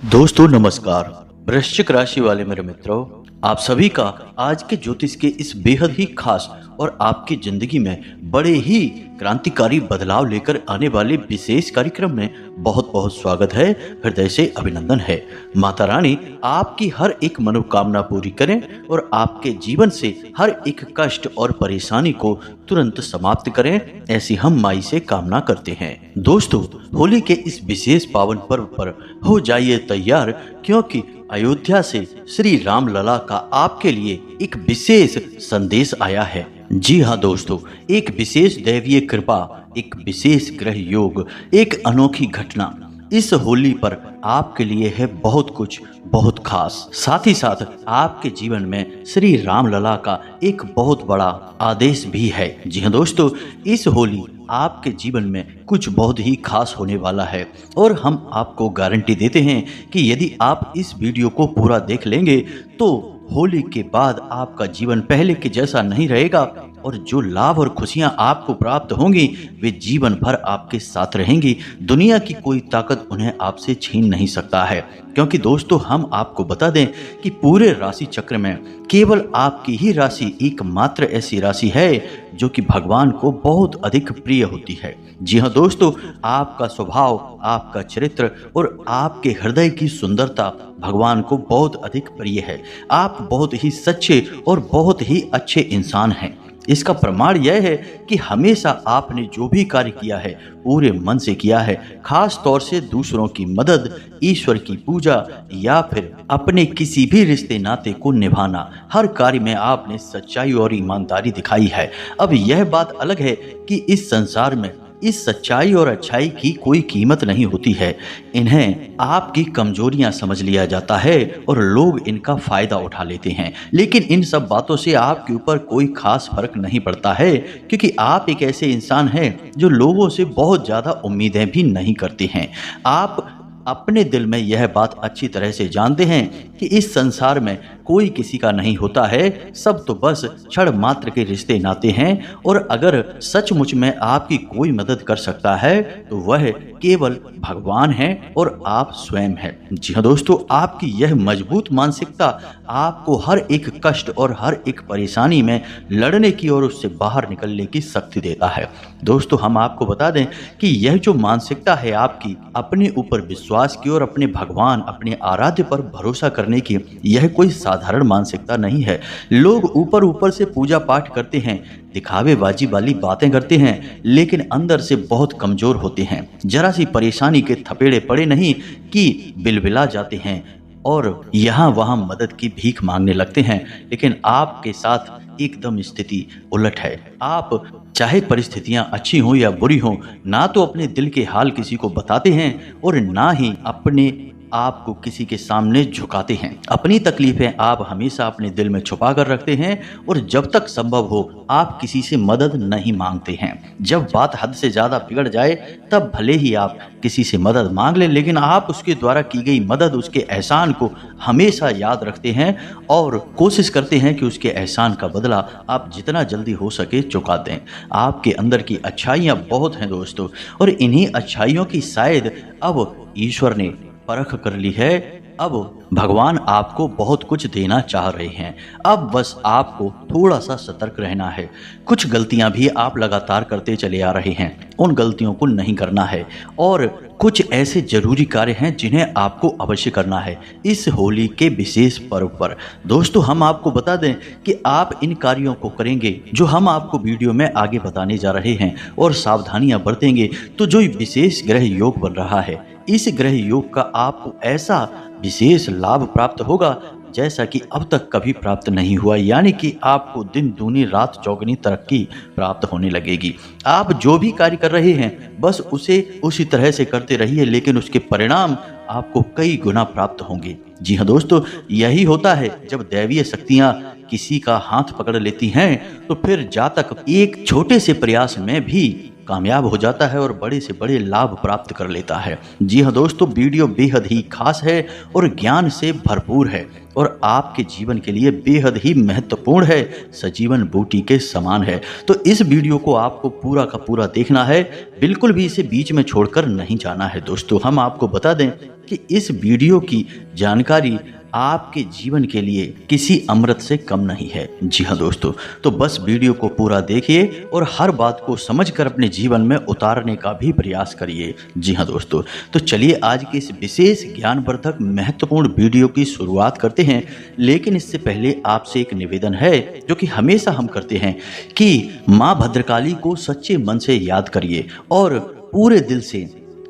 दोस्तों नमस्कार। वृश्चिक राशि वाले मेरे मित्रों, आप सभी का आज के ज्योतिष के इस बेहद ही खास और आपकी जिंदगी में बड़े ही क्रांतिकारी बदलाव लेकर आने वाले विशेष कार्यक्रम में बहुत बहुत स्वागत है। हृदय से अभिनंदन है। माता रानी आपकी हर एक मनोकामना पूरी करें और आपके जीवन से हर एक कष्ट और परेशानी को तुरंत समाप्त करें, ऐसी हम माई से कामना करते हैं। दोस्तों, होली के इस विशेष पावन पर्व पर हो जाइए तैयार, क्योंकि अयोध्या से श्री राम लला का आपके लिए एक विशेष संदेश आया है। जी हाँ दोस्तों, एक विशेष दैवीय कृपा, एक विशेष ग्रह योग, एक अनोखी घटना इस होली पर आपके लिए है बहुत कुछ बहुत खास। साथ ही साथ आपके जीवन में श्री राम लला का एक बहुत बड़ा आदेश भी है। जी हाँ दोस्तों, इस होली आपके जीवन में कुछ बहुत ही खास होने वाला है और हम आपको गारंटी देते हैं कि यदि आप इस वीडियो को पूरा देख लेंगे तो होली के बाद आपका जीवन पहले के जैसा नहीं रहेगा और जो लाभ और खुशियां आपको प्राप्त होंगी वे जीवन भर आपके साथ रहेंगी। दुनिया की कोई ताकत उन्हें आपसे छीन नहीं सकता है, क्योंकि दोस्तों हम आपको बता दें कि पूरे राशि चक्र में केवल आपकी ही राशि एकमात्र ऐसी राशि है जो कि भगवान को बहुत अधिक प्रिय होती है। जी हाँ दोस्तों, आपका स्वभाव, आपका चरित्र और आपके हृदय की सुंदरता भगवान को बहुत अधिक प्रिय है। आप बहुत ही सच्चे और बहुत ही अच्छे इंसान हैं। इसका प्रमाण यह है कि हमेशा आपने जो भी कार्य किया है पूरे मन से किया है, खास तौर से दूसरों की मदद, ईश्वर की पूजा या फिर अपने किसी भी रिश्ते नाते को निभाना, हर कार्य में आपने सच्चाई और ईमानदारी दिखाई है। अब यह बात अलग है कि इस संसार में इस सच्चाई और अच्छाई की कोई कीमत नहीं होती है। इन्हें आपकी कमजोरियां समझ लिया जाता है और लोग इनका फायदा उठा लेते हैं, लेकिन इन सब बातों से आपके ऊपर कोई खास फर्क नहीं पड़ता है, क्योंकि आप एक ऐसे इंसान हैं जो लोगों से बहुत ज़्यादा उम्मीदें भी नहीं करते हैं। आप अपने दिल में यह बात अच्छी तरह से जानते हैं कि इस संसार में कोई किसी का नहीं होता है, सब तो बस क्षण मात्र के रिश्ते नाते हैं और अगर सचमुच में आपकी कोई मदद कर सकता है तो वह केवल भगवान है और आप स्वयं हैं। जी हाँ दोस्तों, आपकी यह मजबूत मानसिकता आपको हर एक कष्ट और हर एक परेशानी में लड़ने की और उससे बाहर निकलने की शक्ति देता है। दोस्तों, हम आपको बता दें कि यह जो मानसिकता है आपकी अपने ऊपर विश्वास की और अपने भगवान, अपने आराध्य पर भरोसा करने की, यह कोई साधारण मानसिकता नहीं है। लोग ऊपर ऊपर से पूजा पाठ करते हैं, दिखावेबाजी वाली बातें करते हैं, लेकिन अंदर से बहुत कमजोर होते हैं। जरा सी परेशानी के थपेड़े पड़े नहीं कि बिलबिला जाते हैं और यहाँ वहाँ मदद की भीख मांगने लगते हैं। लेकिन आपके साथ एकदम स्थिति उलट है। आप चाहे परिस्थितियां अच्छी हों या बुरी हों, ना तो अपने दिल के हाल किसी को बताते हैं और ना ही अपने आप को किसी के सामने झुकाते हैं। अपनी तकलीफें आप हमेशा अपने दिल में छुपा कर रखते हैं और जब तक संभव हो आप किसी से मदद नहीं मांगते हैं। जब बात हद से ज़्यादा बिगड़ जाए तब भले ही आप किसी से मदद मांग लें, लेकिन आप उसके द्वारा की गई मदद, उसके एहसान को हमेशा याद रखते हैं और कोशिश करते हैं कि उसके एहसान का बदला आप जितना जल्दी हो सके चुका दें। आपके अंदर की अच्छाइयाँ बहुत हैं दोस्तों, और इन्हीं अच्छाइयों की शायद अब ईश्वर ने परख कर ली है। अब भगवान आपको बहुत कुछ देना चाह रहे हैं। अब बस आपको थोड़ा सा सतर्क रहना है। कुछ गलतियां भी आप लगातार करते चले आ रहे हैं, उन गलतियों को नहीं करना है और कुछ ऐसे जरूरी कार्य हैं जिन्हें आपको अवश्य करना है इस होली के विशेष पर्व पर। दोस्तों, हम आपको बता दें कि आप इन कार्यों को करेंगे जो हम आपको वीडियो में आगे बताने जा रहे हैं और सावधानियां बरतेंगे तो जो विशेष ग्रह योग बन रहा है, इस ग्रह योग का आपको ऐसा विशेष लाभ प्राप्त होगा जैसा कि अब तक कभी प्राप्त नहीं हुआ, यानी कि आपको दिन दूनी रात चौगुनी तरक्की प्राप्त होने लगेगी। आप जो भी कार्य कर रहे हैं बस उसे उसी तरह से करते रहिए, लेकिन उसके परिणाम आपको कई गुना प्राप्त होंगे। जी हाँ दोस्तों, यही होता है जब दैवीय शक्तियाँ किसी का हाथ पकड़ लेती हैं तो फिर जा तक एक छोटे से प्रयास में भी कामयाब हो जाता है और बड़े से बड़े लाभ प्राप्त कर लेता है। जी हाँ दोस्तों, वीडियो बेहद ही खास है और ज्ञान से भरपूर है और आपके जीवन के लिए बेहद ही महत्वपूर्ण है, सजीवन बूटी के समान है। तो इस वीडियो को आपको पूरा का पूरा देखना है, बिल्कुल भी इसे बीच में छोड़कर नहीं जाना है। दोस्तों, हम आपको बता दें कि इस वीडियो की जानकारी आपके जीवन के लिए किसी अमृत से कम नहीं है। जी हाँ दोस्तों, तो बस वीडियो को पूरा देखिए और हर बात को समझकर अपने जीवन में उतारने का भी प्रयास करिए। जी हाँ दोस्तों, तो चलिए आज के इस विशेष ज्ञानवर्धक महत्वपूर्ण वीडियो की शुरुआत करते हैं। लेकिन इससे पहले आपसे एक निवेदन है जो कि हमेशा हम करते हैं कि माँ भद्रकाली को सच्चे मन से याद करिए और पूरे दिल से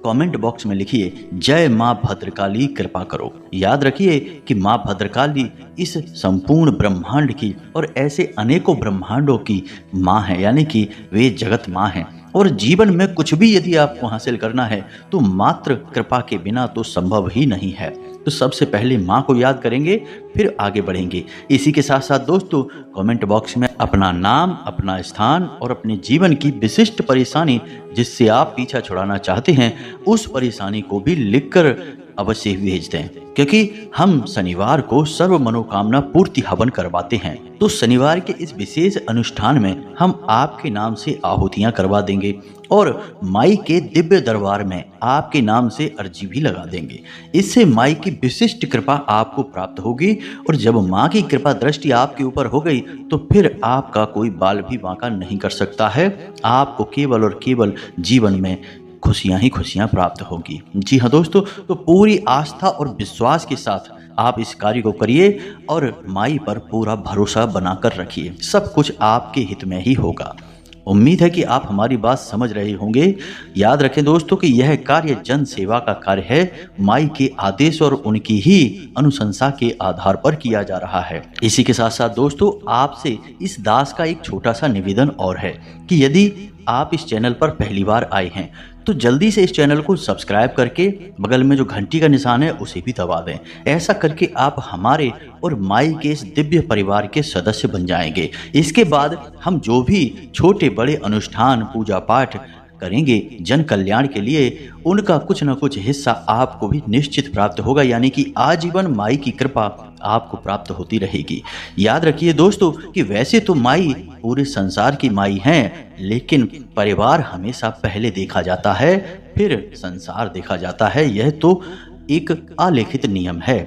कमेंट बॉक्स में लिखिए जय माँ भद्रकाली कृपा करो। याद रखिए कि माँ भद्रकाली इस संपूर्ण ब्रह्मांड की और ऐसे अनेकों ब्रह्मांडों की माँ है, यानी कि वे जगत माँ हैं। और जीवन में कुछ भी यदि आपको हासिल करना है तो मात्र कृपा के बिना तो संभव ही नहीं है। तो सबसे पहले माँ को याद करेंगे, फिर आगे बढ़ेंगे। इसी के साथ साथ दोस्तों, कमेंट बॉक्स में अपना नाम, अपना स्थान और अपने जीवन की विशिष्ट परेशानी जिससे आप पीछा छुड़ाना चाहते हैं उस परेशानी को भी लिखकर अवश्य ही भेज दें, क्योंकि हम शनिवार को सर्व मनोकामना पूर्ति हवन करवाते हैं। तो शनिवार के इस विशेष अनुष्ठान में हम आपके नाम से आहुतियां करवा देंगे और माई के दिव्य दरबार में आपके नाम से अर्जी भी लगा देंगे। इससे माई की विशिष्ट कृपा आपको प्राप्त होगी और जब माँ की कृपा दृष्टि आपके ऊपर हो गई तो फिर आपका कोई बाल भी बांका नहीं कर सकता है। आपको केवल और केवल जीवन में खुशियां ही खुशियां प्राप्त होगी। जी हाँ दोस्तों, तो पूरी आस्था और विश्वास के साथ आप इस कार्य को करिए और माई पर पूरा भरोसा बनाकर रखिए। सब कुछ आपके हित में ही होगा। उम्मीद है कि आप हमारी बात समझ रहे होंगे। याद रखें दोस्तों कि यह कार्य जन सेवा का कार्य है, माई के आदेश और उनकी ही अनुशंसा के आधार पर किया जा रहा है। इसी के साथ साथ दोस्तों, आपसे इस दास का एक छोटा सा निवेदन और है कि यदि आप इस चैनल पर पहली बार आए हैं तो जल्दी से इस चैनल को सब्सक्राइब करके बगल में जो घंटी का निशान है उसे भी दबा दें। ऐसा करके आप हमारे और माई के इस दिव्य परिवार के सदस्य बन जाएंगे। इसके बाद हम जो भी छोटे बड़े अनुष्ठान, पूजा पाठ करेंगे जन कल्याण के लिए, उनका कुछ न कुछ हिस्सा आपको भी निश्चित प्राप्त होगा, यानी कि आजीवन माई की कृपा आपको प्राप्त होती रहेगी। याद रखिए दोस्तों कि वैसे तो माई पूरे संसार की माई हैं, लेकिन परिवार हमेशा पहले देखा जाता है, फिर संसार देखा जाता है। यह तो एक अलिखित नियम है।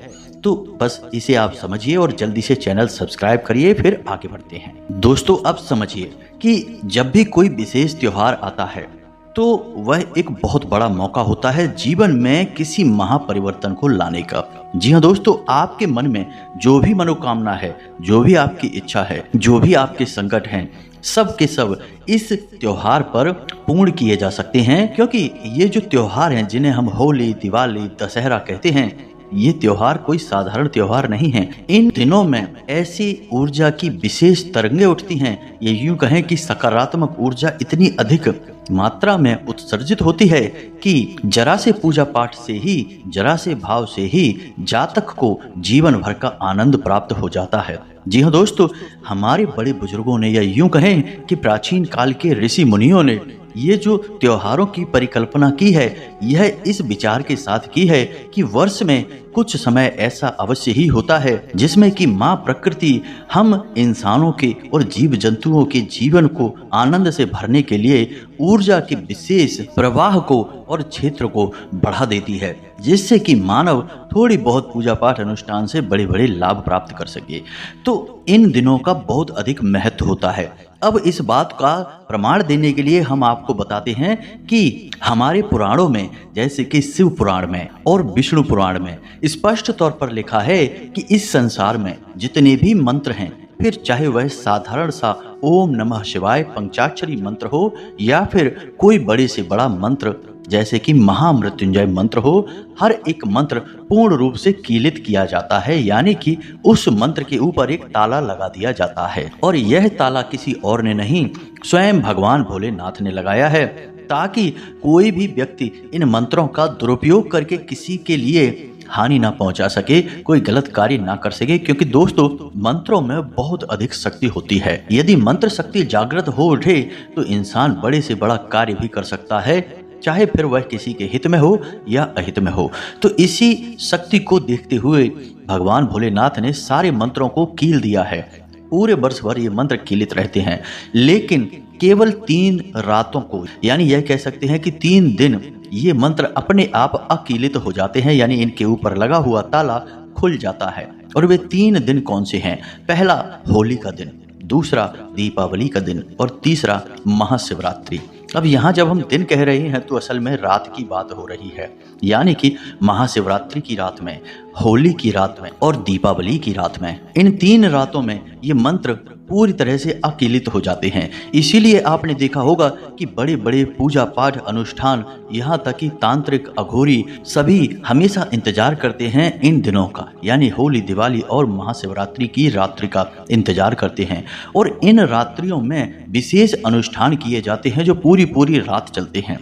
तो बस इसे आप समझिए और जल्दी से चैनल सब्सक्राइब करिए, फिर आगे बढ़ते हैं। दोस्तों, अब समझिए कि जब भी कोई विशेष त्योहार आता है तो वह एक बहुत बड़ा मौका होता है जीवन में किसी महापरिवर्तन को लाने का। जी हाँ दोस्तों, आपके मन में जो भी मनोकामना है, जो भी आपकी इच्छा है, जो भी आपके संकट हैं, सब के सब इस त्योहार पर पूर्ण किए जा सकते हैं। क्योंकि ये जो त्योहार हैं जिन्हें हम होली, दिवाली, दशहरा कहते हैं, ये त्योहार कोई साधारण त्योहार नहीं है। इन दिनों में ऐसी ऊर्जा की विशेष तरंगें उठती हैं, ये यूं कहें कि सकारात्मक ऊर्जा इतनी अधिक मात्रा में उत्सर्जित होती है कि जरा से पूजा पाठ से ही, जरा से भाव से ही जातक को जीवन भर का आनंद प्राप्त हो जाता है। जी हाँ दोस्तों, हमारे बड़े बुजुर्गों ने या यूं कहें कि प्राचीन काल के ऋषि मुनियों ने ये जो त्योहारों की परिकल्पना की है, यह इस विचार के साथ की है कि वर्ष में कुछ समय ऐसा अवश्य ही होता है जिसमें कि माँ प्रकृति हम इंसानों के और जीव जंतुओं के जीवन को आनंद से भरने के लिए ऊर्जा के विशेष प्रवाह को और क्षेत्र को बढ़ा देती है, जिससे कि मानव थोड़ी बहुत पूजा पाठ अनुष्ठान से बड़े बड़े लाभ प्राप्त कर सके। तो इन दिनों का बहुत अधिक महत्व होता है। अब इस बात का प्रमाण देने के लिए हम आपको बताते हैं कि हमारे पुराणों में, जैसे कि शिव पुराण में और विष्णु पुराण में स्पष्ट तौर पर लिखा है कि इस संसार में जितने भी मंत्र हैं, फिर चाहे वह साधारण सा ओम नमः शिवाय पंचाक्षरी मंत्र हो या फिर कोई बड़े से बड़ा मंत्र जैसे कि महामृत्युंजय मंत्र हो, हर एक मंत्र पूर्ण रूप से कीलित किया जाता है, यानी कि उस मंत्र के ऊपर एक ताला लगा दिया जाता है। और यह ताला किसी और ने नहीं, स्वयं भगवान भोलेनाथ ने लगाया है, ताकि कोई भी व्यक्ति इन मंत्रों का दुरुपयोग करके किसी के लिए हानि ना पहुंचा सके, कोई गलत कार्य ना कर सके। क्योंकि दोस्तों, मंत्रों में बहुत अधिक शक्ति होती है। यदि मंत्र शक्ति जागृत हो उठे तो इंसान बड़े से बड़ा कार्य भी कर सकता है, चाहे फिर वह किसी के हित में हो या अहित में हो। तो इसी शक्ति को देखते हुए भगवान भोलेनाथ ने सारे मंत्रों को कील दिया है। पूरे वर्ष भर ये मंत्र कीलित रहते हैं, लेकिन केवल 3 रातों को, यानी यह कह सकते हैं कि 3 दिन ये मंत्र अपने आप अकीलित हो जाते हैं, यानी इनके ऊपर लगा हुआ ताला खुल जाता है। और वे 3 दिन कौन से हैं? पहला होली का दिन, दूसरा दीपावली का दिन और तीसरा महाशिवरात्रि। अब यहाँ जब हम दिन कह रहे हैं तो असल में रात की बात हो रही है, यानी कि महाशिवरात्रि की रात में, होली की रात में और दीपावली की रात में। इन 3 रातों में ये मंत्र पूरी तरह से अकीलित हो जाते हैं। इसीलिए आपने देखा होगा कि बड़े बड़े पूजा पाठ अनुष्ठान, यहाँ तक कि तांत्रिक अघोरी सभी हमेशा इंतजार करते हैं इन दिनों का, यानी होली, दिवाली और महाशिवरात्रि की रात्रि का इंतजार करते हैं। और इन रात्रियों में विशेष अनुष्ठान किए जाते हैं जो पूरी पूरी रात चलते हैं।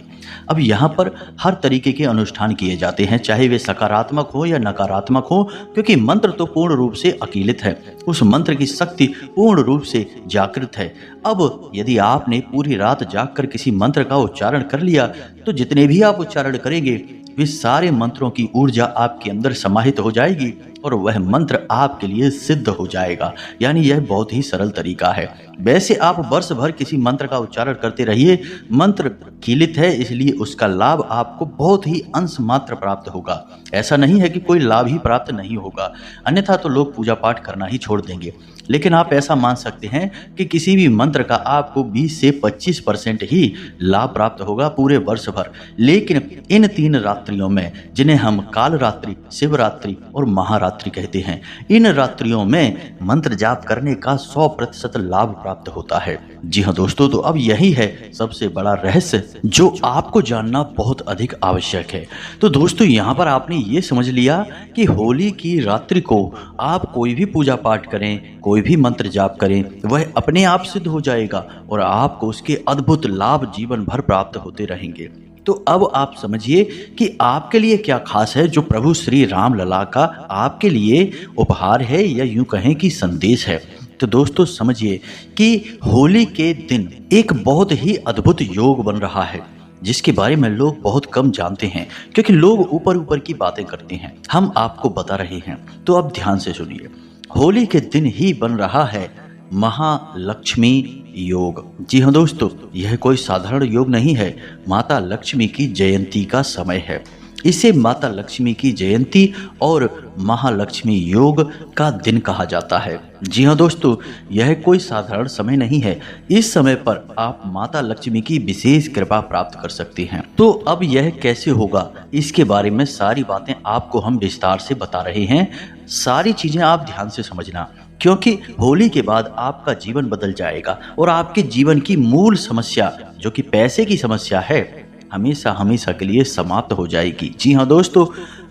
अब यहाँ पर हर तरीके के अनुष्ठान किए जाते हैं, चाहे वे सकारात्मक हो या नकारात्मक हो, क्योंकि मंत्र तो पूर्ण रूप से अकीलित है, उस मंत्र की शक्ति पूर्ण रूप से जागृत है। अब यदि आपने पूरी रात जागकर किसी मंत्र का उच्चारण कर लिया तो जितने भी आप उच्चारण करेंगे वे सारे मंत्रों की ऊर्जा आपके अंदर समाहित हो जाएगी और वह मंत्र आपके लिए सिद्ध हो जाएगा। यानी यह बहुत ही सरल तरीका है। वैसे आप वर्ष भर किसी मंत्र का उच्चारण करते रहिए, मंत्र कीलित है इसलिए उसका लाभ आपको बहुत ही अंश मात्र प्राप्त होगा। ऐसा नहीं है कि कोई लाभ ही प्राप्त नहीं होगा, अन्यथा तो लोग पूजा पाठ करना ही छोड़ देंगे। लेकिन आप ऐसा मान सकते हैं कि किसी भी मंत्र का आपको 20 से 25% ही लाभ प्राप्त होगा पूरे वर्ष भर। लेकिन इन 3 रात्रियों में, जिन्हें हम काल रात्रि, शिवरात्रि और महारात्रि कहते हैं, इन रात्रियों में मंत्र जाप करने का 100% लाभ प्राप्त होता है। जी हाँ दोस्तों, तो अब यही है सबसे बड़ा रहस्य जो आपको जानना बहुत अधिक आवश्यक है। तो दोस्तों, यहाँ पर आपने ये समझ लिया कि होली की रात्रि को आप कोई भी पूजा पाठ करें, कोई भी मंत्र जाप करें, वह अपने आप सिद्ध हो जाएगा और आपको उसके अद्भुत लाभ जीवन भर प्राप्त होते रहेंगे। तो अब आप समझिए कि आपके लिए क्या खास है जो प्रभु श्री राम लला का आपके लिए उपहार है, या यूं कहें कि संदेश है। तो दोस्तों समझिए कि होली के दिन एक बहुत ही अद्भुत योग बन रहा है, जिसके बारे में लोग बहुत कम जानते हैं, क्योंकि लोग ऊपर ऊपर की बातें करते हैं। हम आपको बता रहे हैं, तो अब ध्यान से सुनिए। होली के दिन ही बन रहा है महालक्ष्मी योग। जी हाँ दोस्तों, यह कोई साधारण योग नहीं है, माता लक्ष्मी की जयंती का समय है। इसे माता लक्ष्मी की जयंती और महालक्ष्मी योग का दिन कहा जाता है। जी हाँ दोस्तों, यह कोई साधारण समय नहीं है। इस समय पर आप माता लक्ष्मी की विशेष कृपा प्राप्त कर सकते हैं। तो अब यह कैसे होगा, इसके बारे में सारी बातें आपको हम विस्तार से बता रहे हैं। सारी चीजें आप ध्यान से समझना, क्योंकि होली के बाद आपका जीवन बदल जाएगा और आपके जीवन की मूल समस्या, जो कि पैसे की समस्या है, हमेशा हमेशा के लिए समाप्त हो जाएगी। जी हाँ दोस्तों,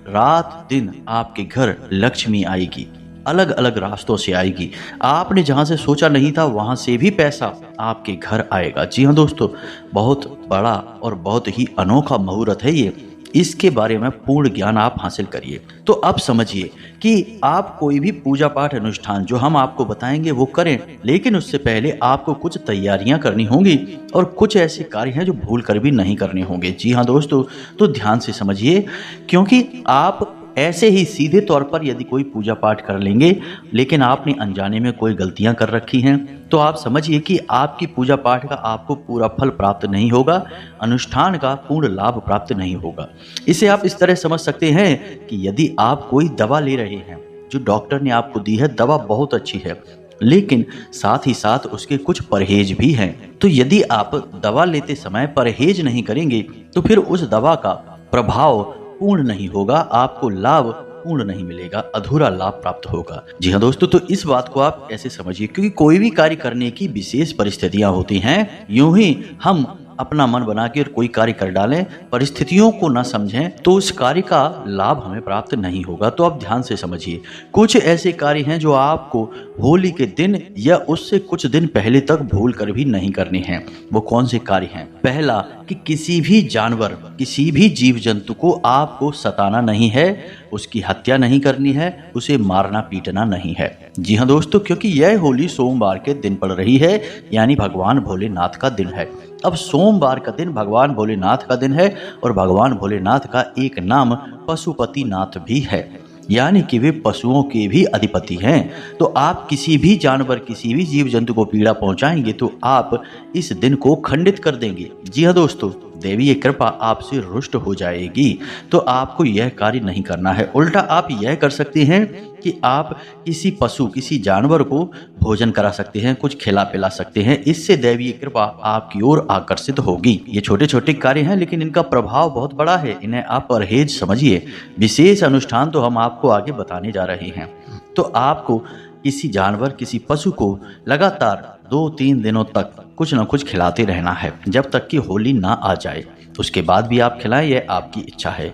रात दिन आपके घर लक्ष्मी आएगी, अलग अलग रास्तों से आएगी। आपने जहाँ से सोचा नहीं था वहाँ से भी पैसा आपके घर आएगा। जी हाँ दोस्तों, बहुत बड़ा और बहुत ही अनोखा मुहूर्त है ये। इसके बारे में पूर्ण ज्ञान आप हासिल करिए। तो अब समझिए कि आप कोई भी पूजा पाठ अनुष्ठान जो हम आपको बताएंगे वो करें, लेकिन उससे पहले आपको कुछ तैयारियां करनी होंगी और कुछ ऐसे कार्य हैं जो भूल कर भी नहीं करने होंगे। जी हाँ दोस्तों, तो ध्यान से समझिए, क्योंकि आप ऐसे ही सीधे तौर पर यदि कोई पूजा पाठ कर लेंगे, लेकिन आपने अनजाने में कोई गलतियां कर रखी हैं, तो आप समझिए कि आपकी पूजा पाठ का आपको पूरा फल प्राप्त नहीं होगा, अनुष्ठान का पूर्ण लाभ प्राप्त नहीं होगा। इसे आप इस तरह समझ सकते हैं कि यदि आप कोई दवा ले रहे हैं, जो डॉक्टर ने आपको दी है, दवा बहुत अच्छी है, लेकिन साथ ही साथ उसके कुछ परहेज भी हैं। तो यदि आप दवा लेते समय परहेज नहीं करेंगे तो फिर उस दवा का प्रभाव पूर्ण नहीं होगा, आपको लाभ पूर्ण नहीं मिलेगा, अधूरा लाभ प्राप्त होगा। जी हाँ दोस्तों, तो इस बात को आप ऐसे समझिए, क्योंकि कोई भी कार्य करने की विशेष परिस्थितियां होती हैं। यूं ही हम अपना मन बना के और कोई कार्य कर डालें, परिस्थितियों को ना समझें, तो उस कार्य का लाभ हमें प्राप्त नहीं होगा। तो आप ध्यान से समझिए, कुछ ऐसे कार्य हैं जो आपको होली के दिन या उससे कुछ दिन पहले तक भूल कर भी नहीं करने हैं। वो कौन से कार्य हैं? पहला, कि किसी भी जानवर, किसी भी जीव जंतु को आपको सताना नहीं है, उसकी हत्या नहीं करनी है, उसे मारना पीटना नहीं है। जी हाँ दोस्तों, क्योंकि यह होली सोमवार के दिन पड़ रही है, यानी भगवान भोलेनाथ का दिन है। अब सोमवार का दिन भगवान भोलेनाथ का दिन है और भगवान भोलेनाथ का एक नाम पशुपतिनाथ भी है, यानी कि वे पशुओं के भी अधिपति हैं। तो आप किसी भी जानवर, किसी भी जीव जंतु को पीड़ा पहुंचाएंगे तो आप इस दिन को खंडित कर देंगे। जी हाँ दोस्तों, देवी ये कृपा आपसे रुष्ट हो जाएगी। तो आपको यह कार्य नहीं करना है। उल्टा आप यह कर सकते हैं कि आप किसी पशु, किसी जानवर को भोजन करा सकते हैं, कुछ खिला पिला सकते हैं। इससे दैवीय कृपा आपकी ओर आकर्षित होगी। ये छोटे छोटे कार्य हैं, लेकिन इनका प्रभाव बहुत बड़ा है। इन्हें आप परहेज समझिए। विशेष अनुष्ठान तो हम आपको आगे बताने जा रहे हैं। तो आपको किसी जानवर, किसी पशु को लगातार 2-3 दिनों तक कुछ न कुछ खिलाते रहना है, जब तक कि होली ना आ जाए। उसके बाद भी आप खिलाएं, यह आपकी इच्छा है।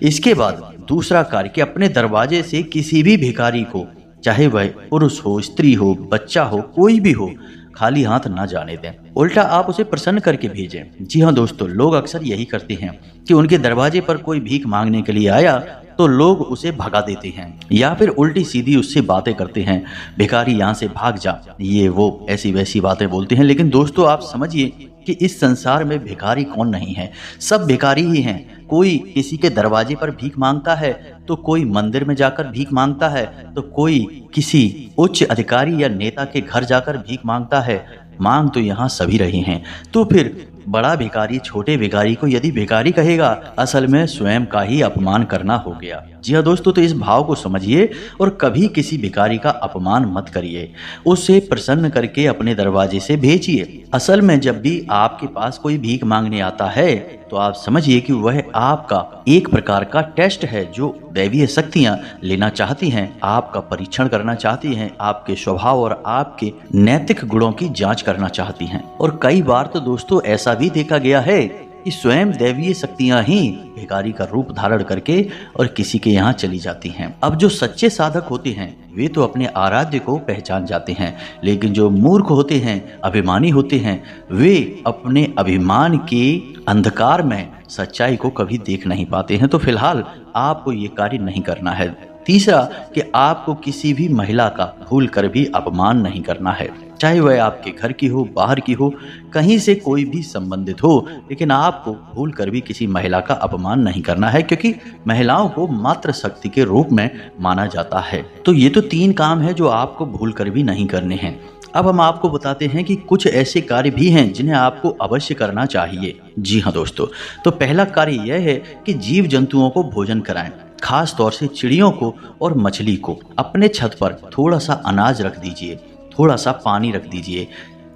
इसके बाद दूसरा कार्य, कि अपने दरवाजे से किसी भी भिखारी को, चाहे वह पुरुष हो, स्त्री हो, बच्चा हो, कोई भी हो, खाली हाथ ना जाने दें। उल्टा आप उसे प्रसन्न करके भेजें। जी हाँ दोस्तों, लोग अक्सर यही करते हैं कि उनके दरवाजे पर कोई भीख मांगने के लिए आया तो लोग उसे भगा देते हैं, या फिर उल्टी सीधी उससे बातें करते हैं, भिखारी यहाँ से भाग जा, ये वो ऐसी वैसी बातें बोलते हैं। लेकिन दोस्तों आप समझिए कि इस संसार में भिखारी कौन नहीं है, सब भिखारी ही हैं। कोई किसी के दरवाजे पर भीख मांगता है, तो कोई मंदिर में जाकर भीख मांगता है, तो कोई किसी उच्च अधिकारी या नेता के घर जाकर भीख मांगता है। मांग तो यहाँ सभी रहे हैं। तो फिर बड़ा भिखारी छोटे भिखारी को यदि भिखारी कहेगा, असल में स्वयं का ही अपमान करना हो गया। जी हाँ दोस्तों, तो इस भाव को समझिए और कभी किसी भिखारी का अपमान मत करिए। उसे प्रसन्न करके अपने दरवाजे से भेजिए। असल में जब भी आपके पास कोई भीख मांगने आता है, तो आप समझिए कि वह आपका एक प्रकार का टेस्ट है, जो दैवीय शक्तियां लेना चाहती हैं, आपका परीक्षण करना चाहती हैं, आपके स्वभाव और आपके नैतिक गुणों की जांच करना चाहती हैं। और कई बार तो दोस्तों ऐसा भी देखा गया है कि स्वयं दैवीय शक्तियां ही भिखारी का रूप धारण करके और किसी के यहाँ चली जाती हैं। अब जो सच्चे साधक होते हैं वे तो अपने आराध्य को पहचान जाते हैं, लेकिन जो मूर्ख होते हैं, अभिमानी होते हैं, वे अपने अभिमान के अंधकार में सच्चाई को कभी देख नहीं पाते हैं। तो फिलहाल आपको ये कार्य नहीं करना है। तीसरा, कि आपको किसी भी महिला का भूल कर भी अपमान नहीं करना है, चाहे वह आपके घर की हो, बाहर की हो, कहीं से कोई भी संबंधित हो, लेकिन आपको भूल कर भी किसी महिला का अपमान नहीं करना है, क्योंकि महिलाओं को मातृ शक्ति के रूप में माना जाता है। तो ये तो 3 काम है जो आपको भूल कर भी नहीं करने हैं। अब हम आपको बताते हैं कि कुछ ऐसे कार्य भी हैं जिन्हें आपको अवश्य करना चाहिए। जी हाँ दोस्तों, तो पहला कार्य यह है कि जीव जंतुओं को भोजन कराएं, खास तौर से चिड़ियों को और मछली को। अपने छत पर थोड़ा सा अनाज रख दीजिए, थोड़ा सा पानी रख दीजिए।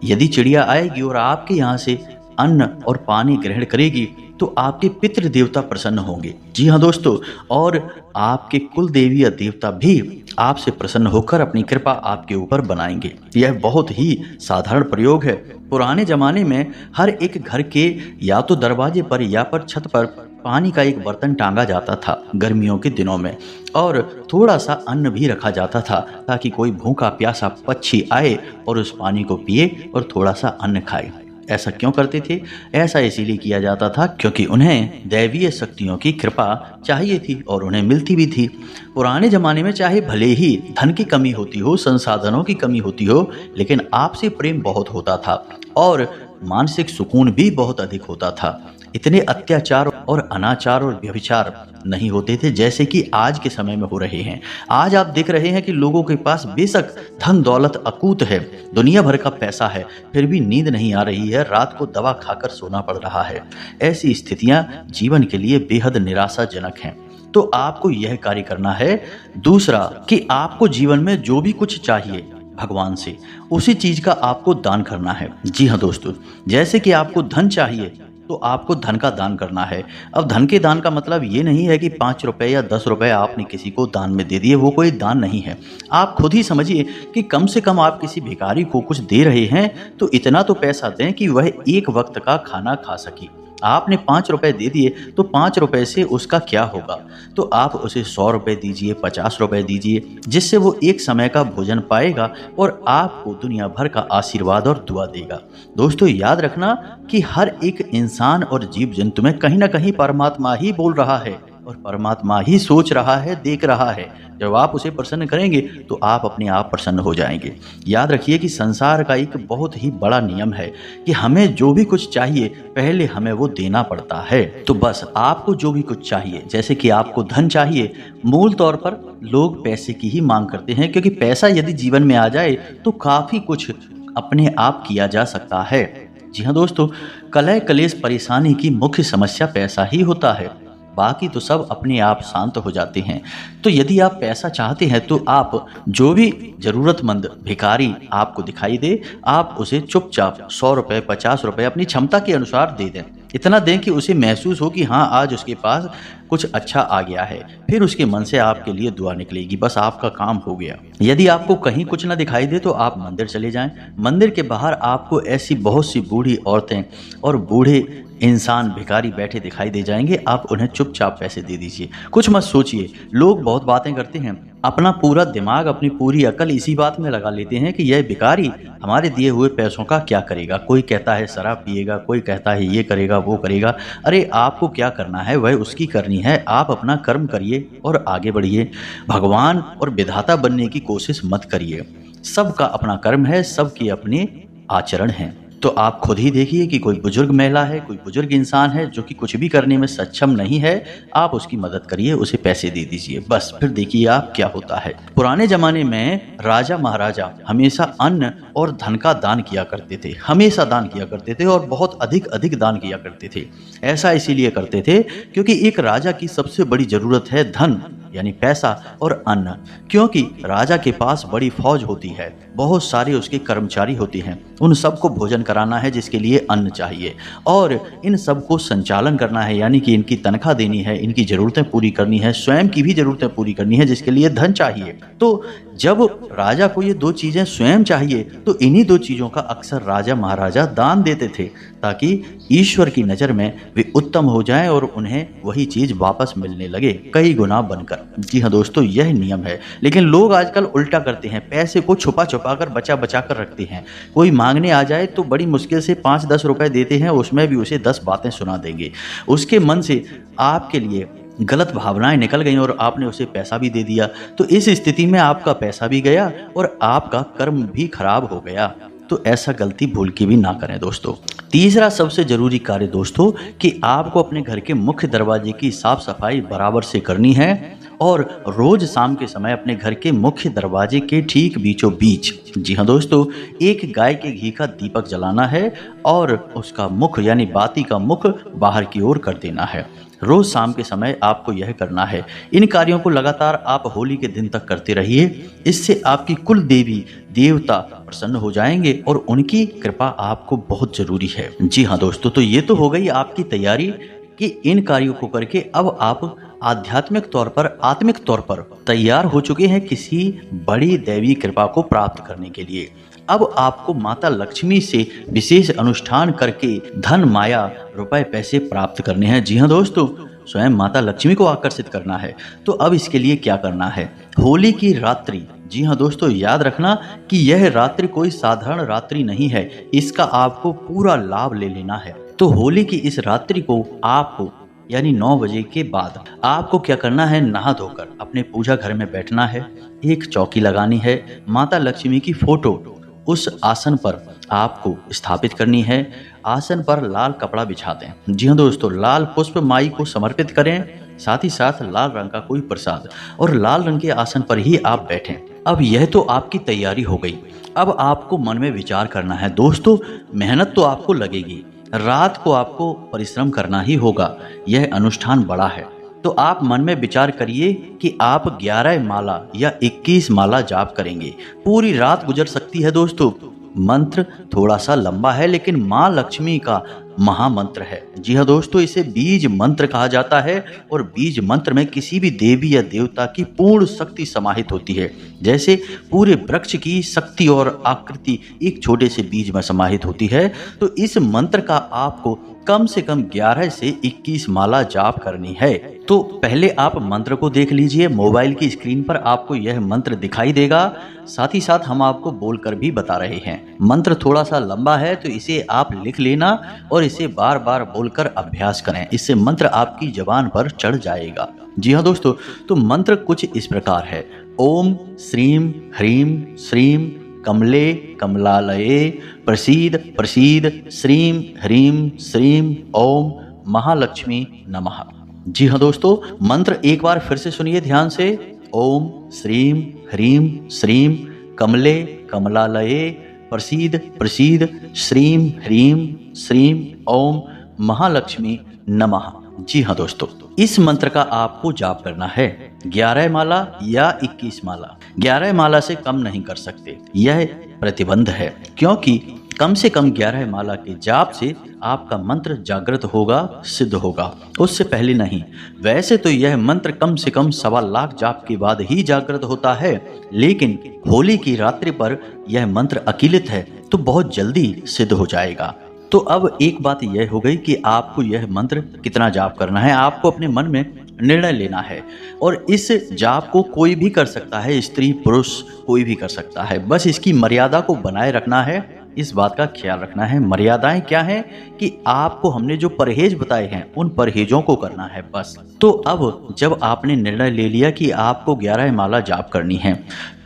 यदि चिड़िया आएगी और आपके यहाँ से अन्न और पानी ग्रहण करेगी, तो आपके पितृ देवता प्रसन्न होंगे। जी हाँ दोस्तों, और आपके कुल देवी या देवता भी आपसे प्रसन्न होकर अपनी कृपा आपके ऊपर बनाएंगे। यह बहुत ही साधारण प्रयोग है। पुराने जमाने में हर एक घर के या तो दरवाजे पर या पर छत पर पानी का एक बर्तन टांगा जाता था गर्मियों के दिनों में, और थोड़ा सा अन्न भी रखा जाता था, ताकि कोई भूखा प्यासा पक्षी आए और उस पानी को पिए और थोड़ा सा अन्न खाए। ऐसा क्यों करते थे? ऐसा इसीलिए किया जाता था क्योंकि उन्हें दैवीय शक्तियों की कृपा चाहिए थी और उन्हें मिलती भी थी। पुराने ज़माने में चाहे भले ही धन की कमी होती हो, संसाधनों की कमी होती हो, लेकिन आपसी प्रेम बहुत होता था और मानसिक सुकून भी बहुत अधिक होता था। इतने अत्याचार और अनाचार और व्यभिचार नहीं होते थे जैसे कि आज के समय में हो रहे हैं। आज आप देख रहे हैं कि लोगों के पास बेशक धन दौलत अकूत है, दुनिया भर का पैसा है, फिर भी नींद नहीं आ रही है, रात को दवा खाकर सोना पड़ रहा है। ऐसी स्थितियां जीवन के लिए बेहद निराशाजनक हैं। तो आपको यह कार्य करना है। दूसरा, कि आपको जीवन में जो भी कुछ चाहिए भगवान से, उसी चीज का आपको दान करना है। जी हाँ दोस्तों, जैसे कि आपको धन चाहिए तो आपको धन का दान करना है। अब धन के दान का मतलब ये नहीं है कि 5 रुपए या 10 रुपए आपने किसी को दान में दे दिए, वो कोई दान नहीं है। आप खुद ही समझिए कि कम से कम आप किसी भिखारी को कुछ दे रहे हैं तो इतना तो पैसा दें कि वह एक वक्त का खाना खा सके। आपने 5 रुपए दे दिए तो 5 रुपए से उसका क्या होगा? तो आप उसे 100 रुपए दीजिए, 50 रुपए दीजिए, जिससे वो एक समय का भोजन पाएगा और आपको दुनिया भर का आशीर्वाद और दुआ देगा। दोस्तों याद रखना कि हर एक इंसान और जीव जंतु में कहीं ना कहीं परमात्मा ही बोल रहा है और परमात्मा ही सोच रहा है, देख रहा है। जब आप उसे प्रसन्न करेंगे तो आप अपने आप प्रसन्न हो जाएंगे। याद रखिए कि संसार का एक बहुत ही बड़ा नियम है कि हमें जो भी कुछ चाहिए पहले हमें वो देना पड़ता है। तो बस आपको जो भी कुछ चाहिए, जैसे कि आपको धन चाहिए, मूल तौर पर लोग पैसे की ही मांग करते हैं, क्योंकि पैसा यदि जीवन में आ जाए तो काफ़ी कुछ अपने आप किया जा सकता है। जी हाँ दोस्तों, कलह कलेश परेशानी की मुख्य समस्या पैसा ही होता है, बाकी तो सब अपने आप शांत हो जाते हैं। तो यदि आप पैसा चाहते हैं तो आप जो भी ज़रूरतमंद भिखारी आपको दिखाई दे, आप उसे चुपचाप 100 रुपये 50 रुपये अपनी क्षमता के अनुसार दे दें। इतना दें कि उसे महसूस हो कि हाँ, आज उसके पास कुछ अच्छा आ गया है। फिर उसके मन से आपके लिए दुआ निकलेगी, बस आपका काम हो गया। यदि आपको कहीं कुछ ना दिखाई दे तो आप मंदिर चले जाएं। मंदिर के बाहर आपको ऐसी बहुत सी बूढ़ी औरतें और बूढ़े इंसान भिखारी बैठे दिखाई दे जाएंगे। आप उन्हें चुपचाप पैसे दे दीजिए, कुछ मत सोचिए। लोग बहुत बातें करते हैं, अपना पूरा दिमाग, अपनी पूरी अकल इसी बात में लगा लेते हैं कि यह भिखारी हमारे दिए हुए पैसों का क्या करेगा। कोई कहता है शराब पिएगा, कोई कहता है ये करेगा वो करेगा। अरे आपको क्या करना है वह उसकी करनी है। आप अपना कर्म करिए और आगे बढ़िए। भगवान और विधाता बनने की कोशिश मत करिए। सबका अपना कर्म है, सबके अपने आचरण हैं। तो आप खुद ही देखिए कि कोई बुजुर्ग महिला है, कोई बुजुर्ग इंसान है जो कि कुछ भी करने में सक्षम नहीं है, आप उसकी मदद करिए, उसे पैसे दे दीजिए, बस। फिर देखिए आप क्या होता है। पुराने जमाने में राजा महाराजा हमेशा अन्न और धन का दान किया करते थे, हमेशा दान किया करते थे और बहुत अधिक अधिक दान किया करते थे। ऐसा इसीलिए करते थे क्योंकि एक राजा की सबसे बड़ी जरूरत है धन, यानी पैसा और अन्न। क्योंकि राजा के पास बड़ी फौज होती है, बहुत सारे उसके कर्मचारी होते हैं, उन सबको भोजन कराना है जिसके लिए अन्न चाहिए, और इन सबको संचालन करना है, यानी कि इनकी तनख्वाह देनी है, इनकी ज़रूरतें पूरी करनी है, स्वयं की भी ज़रूरतें पूरी करनी है, जिसके लिए धन चाहिए। तो जब राजा को ये दो चीज़ें स्वयं चाहिए तो इन्हीं दो चीज़ों का अक्सर राजा महाराजा दान देते थे, ताकि ईश्वर की नज़र में वे उत्तम हो जाएं और उन्हें वही चीज़ वापस मिलने लगे कई गुना बनकर। जी हाँ दोस्तों, यह नियम है। लेकिन लोग आजकल उल्टा करते हैं, पैसे को छुपा छुपा कर बचा बचा कर रखते हैं। कोई मांगने आ जाए तो बड़ी मुश्किल से 5-10 रुपए देते हैं, उसमें भी उसे 10 बातें सुना देंगे। उसके मन से आपके लिए गलत भावनाएं निकल गई और आपने उसे पैसा भी दे दिया, तो इस स्थिति में आपका पैसा भी गया और आपका कर्म भी खराब हो गया। तो ऐसा गलती भूल के भी ना करें दोस्तों। तीसरा सबसे जरूरी कार्य दोस्तों कि आपको अपने घर के मुख्य दरवाजे की साफ सफाई बराबर से करनी है और रोज शाम के समय अपने घर के मुख्य दरवाजे के ठीक बीचों बीच, जी हाँ दोस्तों, एक गाय के घी का दीपक जलाना है और उसका मुख यानी बाती का मुख बाहर की ओर कर देना है। रोज शाम के समय आपको यह करना है। इन कार्यों को लगातार आप होली के दिन तक करते रहिए। इससे आपकी कुल देवी देवता प्रसन्न हो जाएंगे और उनकी कृपा आपको बहुत जरूरी है। जी हाँ दोस्तों, तो ये तो हो गई आपकी तैयारी कि इन कार्यों को करके अब आप आध्यात्मिक तौर पर, आत्मिक तौर पर तैयार हो चुके हैं किसी बड़ी दैवी कृपा को प्राप्त करने के लिए। अब आपको माता लक्ष्मी से विशेष अनुष्ठान करके धन, माया, रुपए, पैसे प्राप्त करने हैं। जी हाँ दोस्तों, स्वयं माता लक्ष्मी को आकर्षित करना है। तो अब इसके लिए क्या करना है? होली की रात्रि, जी हाँ दोस्तों, याद रखना कि यह रात्रि कोई साधारण रात्रि नहीं है, इसका आपको पूरा लाभ ले लेना है। तो होली की इस रात्रि को आपको यानी 9 बजे के बाद आपको क्या करना है? नहा धोकर अपने पूजा घर में बैठना है, एक चौकी लगानी है, माता लक्ष्मी की फोटो उस आसन पर आपको स्थापित करनी है। आसन पर लाल कपड़ा बिछा दें। जी हाँ दोस्तों, लाल पुष्प माई को समर्पित करें, साथ ही साथ लाल रंग का कोई प्रसाद, और लाल रंग के आसन पर ही आप बैठें। अब यह तो आपकी तैयारी हो गई। अब आपको मन में विचार करना है। दोस्तों, मेहनत तो आपको लगेगी, रात को आपको परिश्रम करना ही होगा, यह अनुष्ठान बड़ा है। तो आप मन में विचार करिए कि आप 11 माला या 21 माला जाप करेंगे। पूरी रात गुजर सकती है दोस्तों। मंत्र थोड़ा सा लंबा है, लेकिन माँ लक्ष्मी का महामंत्र है। जी हाँ दोस्तों, इसे बीज मंत्र कहा जाता है और बीज मंत्र में किसी भी देवी या देवता की पूर्ण शक्ति समाहित होती है। जैसे पूरे वृक्ष की शक्ति और आकृति एक छोटे से बीज में समाहित होती है। तो इस मंत्र का आपको कम से कम 11 से 21 माला जाप करनी है। तो पहले आप मंत्र को देख लीजिए। मोबाइल की स्क्रीन पर आपको यह मंत्र दिखाई देगा, साथ ही साथ हम आपको बोलकर भी बता रहे हैं। मंत्र थोड़ा सा लंबा है तो इसे आप लिख लेना और इसे बार बार बोलकर अभ्यास करें। इससे मंत्र आपकी जबान पर चढ़ जाएगा। जी हाँ दोस्तों, तो मंत्र कुछ इस प्रकार है। ओम श्रीम ह्रीम श्रीम कमले कमलालये प्रसीद प्रसीद श्रीम ह्रीम श्रीम ओम महालक्ष्मी नमः। जी हाँ दोस्तों, मंत्र एक बार फिर से सुनिए ध्यान से। ओम श्रीम ह्रीम श्रीम कमले कमलालये प्रसीद प्रसीद श्रीम ह्रीम श्रीम ओम महालक्ष्मी नमः। जी हाँ दोस्तों, इस मंत्र का आपको जाप करना है 11 माला या 21 माला। 11 माला से कम नहीं कर सकते, यह प्रतिबंध है, क्योंकि कम से कम 11 माला के जाप से आपका मंत्र जागृत होगा, सिद्ध होगा, उससे पहले नहीं। वैसे तो यह मंत्र कम से कम 1.25 लाख जाप के बाद ही जागृत होता है, लेकिन होली की रात्रि पर यह मंत्र अकीलित है तो बहुत जल्दी सिद्ध हो जाएगा। तो अब एक बात यह हो गई कि आपको यह मंत्र कितना जाप करना है, आपको अपने मन में निर्णय लेना है। और इस जाप को कोई भी कर सकता है, स्त्री पुरुष कोई भी कर सकता है। बस इसकी मर्यादा को बनाए रखना है, इस बात का ख्याल रखना है। मर्यादाएं क्या है कि आपको हमने जो परहेज बताए हैं उन परहेजों को करना है बस। तो अब जब आपने निर्णय ले लिया कि आपको 11 माला जाप करनी है,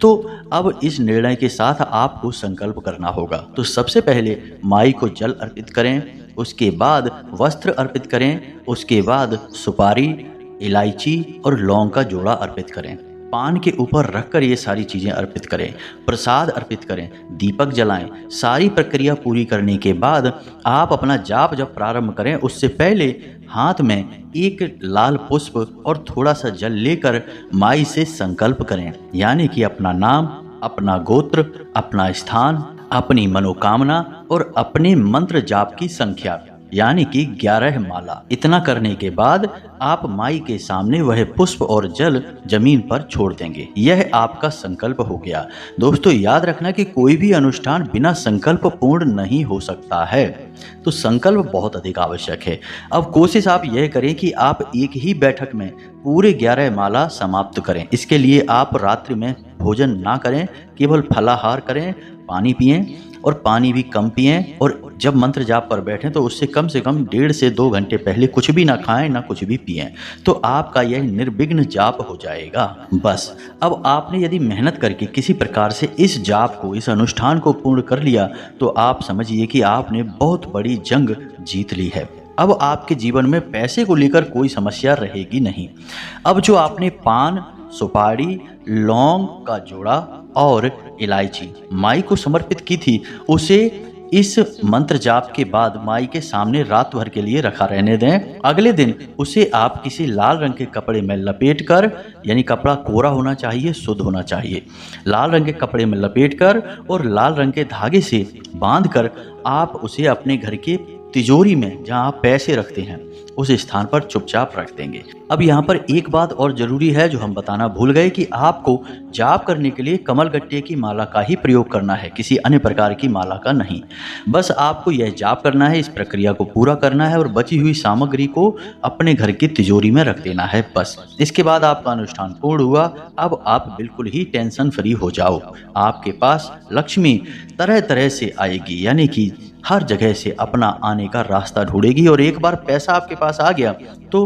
तो अब इस निर्णय के साथ आपको संकल्प करना होगा। तो सबसे पहले माई को जल अर्पित करें, उसके बाद वस्त्र अर्पित करें, उसके बाद सुपारी, इलायची और लौंग का जोड़ा अर्पित करें। पान के ऊपर रखकर ये सारी चीज़ें अर्पित करें, प्रसाद अर्पित करें, दीपक जलाएं। सारी प्रक्रिया पूरी करने के बाद आप अपना जाप जब प्रारंभ करें, उससे पहले हाथ में एक लाल पुष्प और थोड़ा सा जल लेकर माई से संकल्प करें, यानी कि अपना नाम, अपना गोत्र, अपना स्थान, अपनी मनोकामना और अपने मंत्र जाप की संख्या, यानी कि 11 माला। इतना करने के बाद आप माई के सामने वह पुष्प और जल जमीन पर छोड़ देंगे। यह आपका संकल्प हो गया। दोस्तों याद रखना कि कोई भी अनुष्ठान बिना संकल्प पूर्ण नहीं हो सकता है, तो संकल्प बहुत अधिक आवश्यक है। अब कोशिश आप यह करें कि आप एक ही बैठक में पूरे 11 माला समाप्त करें। इसके लिए आप रात्रि में भोजन ना करें, केवल फलाहार करें, पानी पिएं और पानी भी कम पिएं। और जब मंत्र जाप पर बैठें तो उससे कम से कम 1.5 से 2 घंटे पहले कुछ भी ना खाएं, ना कुछ भी पिएं, तो आपका यह निर्विघ्न जाप हो जाएगा। बस अब आपने यदि मेहनत करके किसी प्रकार से इस जाप को, इस अनुष्ठान को पूर्ण कर लिया, तो आप समझिए कि आपने बहुत बड़ी जंग जीत ली है। अब आपके जीवन में पैसे को लेकर कोई समस्या रहेगी नहीं। अब जो आपने पान, सुपारी, लौंग का जोड़ा और इलायची माई को समर्पित की थी, उसे इस मंत्र जाप के बाद माई के सामने रात भर के लिए रखा रहने दें। अगले दिन उसे आप किसी लाल रंग के कपड़े में लपेट कर, यानी कपड़ा कोरा होना चाहिए, शुद्ध होना चाहिए, लाल रंग के कपड़े में लपेट कर और लाल रंग के धागे से बांध कर आप उसे अपने घर के तिजोरी में, जहां आप पैसे रखते हैं, उस स्थान पर चुपचाप रख देंगे। अब यहाँ पर एक बात और जरूरी है जो हम बताना भूल गए कि आपको जाप करने के लिए कमलगट्टे की माला का ही प्रयोग करना है, किसी अन्य प्रकार की माला का नहीं। बस आपको यह जाप करना है, इस प्रक्रिया को पूरा करना है और बची हुई सामग्री को अपने घर की तिजोरी में रख देना है बस। इसके बाद आपका अनुष्ठान पूर्ण हुआ। अब आप बिल्कुल ही टेंशन फ्री हो जाओ। आपके पास लक्ष्मी तरह तरह से आएगी, यानी कि हर जगह से अपना आने का रास्ता ढूंढेगी। और एक बार पैसा आपके पास आ गया तो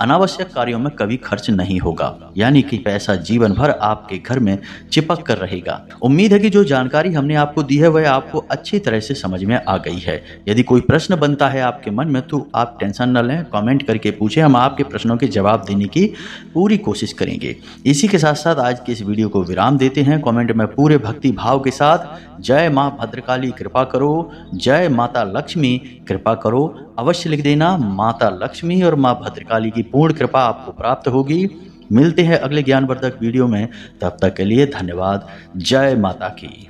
अनावश्यक कार्यों में कभी खर्च नहीं होगा, यानी कि पैसा जीवन भर आपके घर में चिपक कर रहेगा। उम्मीद है कि जो जानकारी हमने आपको दी है वह आपको अच्छी तरह से समझ में आ गई है। यदि कोई प्रश्न बनता है आपके मन में तो आप टेंशन न लें, कमेंट करके पूछें, हम आपके प्रश्नों के जवाब देने की पूरी कोशिश करेंगे। इसी के साथ साथ आज के इस वीडियो को विराम देते हैं। कमेंट में पूरे भक्ति भाव के साथ जय माँ भद्रकाली कृपा करो, जय माता लक्ष्मी कृपा करो अवश्य लिख देना। माता लक्ष्मी और माँ भद्रकाली की पूर्ण कृपा आपको प्राप्त होगी। मिलते हैं अगले ज्ञानवर्धक वीडियो में, तब तक के लिए धन्यवाद। जय माता की।